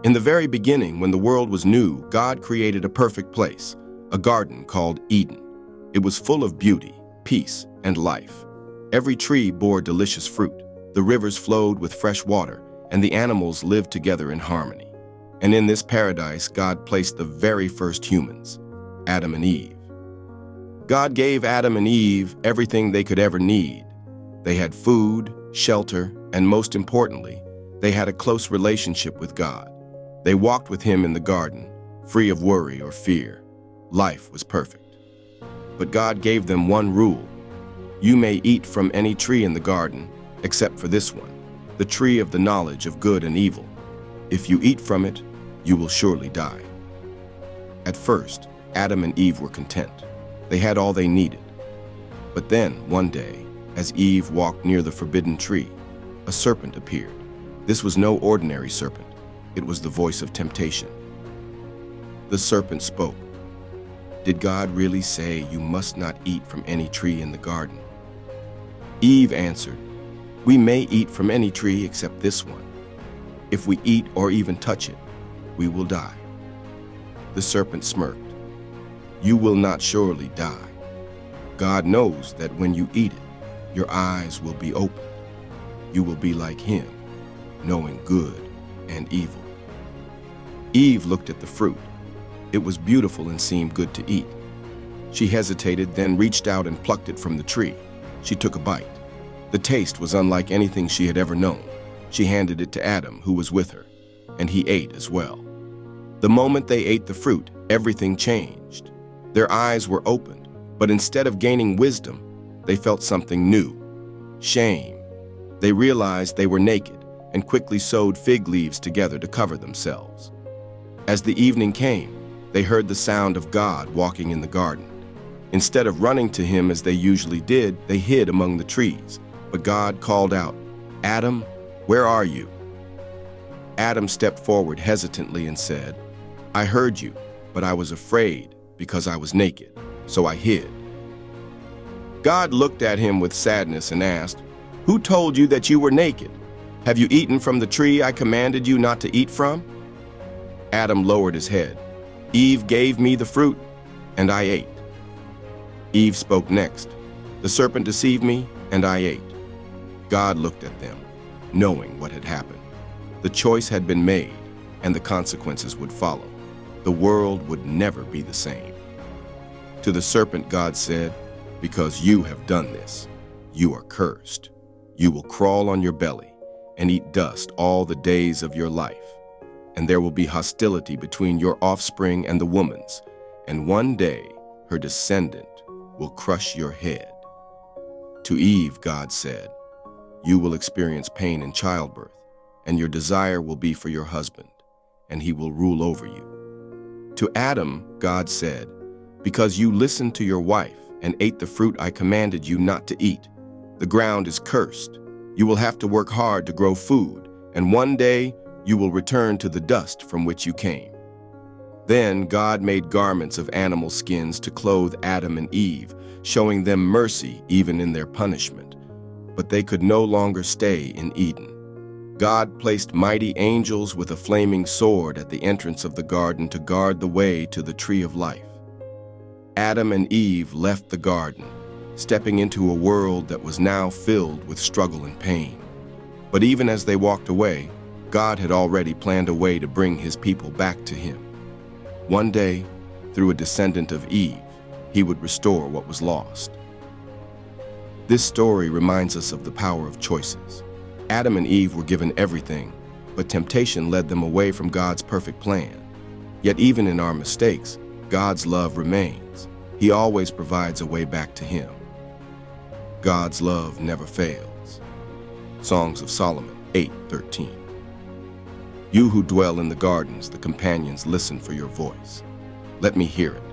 In the very beginning, when the world was new, God created a perfect place, a garden called Eden. It was full of beauty, peace, and life. Every tree bore delicious fruit, the rivers flowed with fresh water, and the animals lived together in harmony. And in this paradise, God placed the very first humans, Adam and Eve. God gave Adam and Eve everything they could ever need. They had food, shelter, and most importantly, they had a close relationship with God. They walked with Him in the garden, free of worry or fear. Life was perfect. But God gave them one rule. You may eat from any tree in the garden, except for this one, the tree of the knowledge of good and evil. If you eat from it, you will surely die. At first, Adam and Eve were content. They had all they needed. But then, one day, as Eve walked near the forbidden tree, a serpent appeared. This was no ordinary serpent. It was the voice of temptation. The serpent spoke. Did God really say you must not eat from any tree in the garden? Eve answered, we may eat from any tree except this one. If we eat or even touch it, we will die. The serpent smirked. You will not surely die. God knows that when you eat it, your eyes will be opened. You will be like Him, knowing good and evil. Eve looked at the fruit. It was beautiful and seemed good to eat. She hesitated, then reached out and plucked it from the tree. She took a bite. The taste was unlike anything she had ever known. She handed it to Adam, who was with her, and he ate as well. The moment they ate the fruit, everything changed. Their eyes were opened, but instead of gaining wisdom, they felt something new: shame. They realized they were naked and quickly sewed fig leaves together to cover themselves. As the evening came, they heard the sound of God walking in the garden. Instead of running to Him as they usually did, they hid among the trees. But God called out, Adam, where are you? Adam stepped forward hesitantly and said, I heard you, but I was afraid because I was naked, so I hid. God looked at him with sadness and asked, Who told you that you were naked? Have you eaten from the tree I commanded you not to eat from? Adam lowered his head. Eve gave me the fruit, and I ate. Eve spoke next. The serpent deceived me, and I ate. God looked at them, knowing what had happened. The choice had been made, and the consequences would follow. The world would never be the same. To the serpent, God said, Because you have done this, you are cursed. You will crawl on your belly and eat dust all the days of your life. And there will be hostility between your offspring and the woman's, and one day her descendant will crush your head. To Eve, God said, You will experience pain in childbirth, and your desire will be for your husband, and he will rule over you. To Adam, God said, Because you listened to your wife and ate the fruit I commanded you not to eat, the ground is cursed. You will have to work hard to grow food, and one day you will return to the dust from which you came. Then God made garments of animal skins to clothe Adam and Eve, showing them mercy even in their punishment. But they could no longer stay in Eden. God placed mighty angels with a flaming sword at the entrance of the garden to guard the way to the tree of life. Adam and Eve left the garden, stepping into a world that was now filled with struggle and pain. But even as they walked away, God had already planned a way to bring His people back to Him. One day, through a descendant of Eve, He would restore what was lost. This story reminds us of the power of choices. Adam and Eve were given everything, but temptation led them away from God's perfect plan. Yet even in our mistakes, God's love remains. He always provides a way back to Him. God's love never fails. Songs of Solomon 8:13. You who dwell in the gardens, the companions listen for your voice. Let me hear it.